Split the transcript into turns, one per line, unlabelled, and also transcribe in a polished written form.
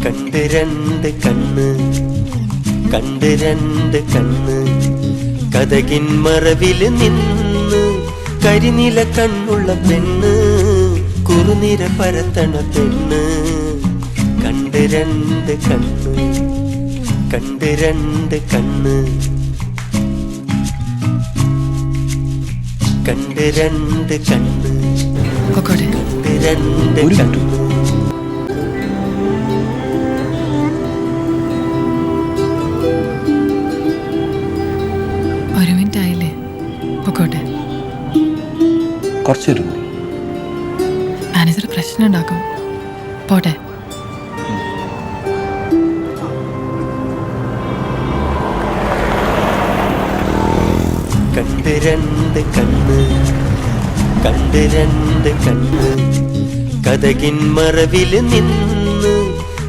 കണ്ട് രണ്ട് കണ്ണ്, കണ്ട് രണ്ട് കണ്ണ്, കതകിൻ മറവില് നിന്ന് കരിനില കണ്ണുള്ള പെണ്ണ്, കുറുനിര പരത്തണ പെണ്ണ്. കണ്ട് രണ്ട് കണ്ണ്, കണ്ട് രണ്ട് കണ്ണ്, കണ്ട് രണ്ട് കണ്ണ്, കണ്ട് രണ്ട് കണ്ണ്.
ഒരു മിനിറ്റ് ആയില്ലേ? പൊക്കോട്ടെ.
കുറച്ചൊരു
മാനേജർ പ്രശ്നം ഉണ്ടാക്കും. പോട്ടെ.
കണ്ട് രണ്ട് കണ്ണ്, കണ്ട് രണ്ട് കണ്ണ്, കതകിൻ മറവില് നിന്ന്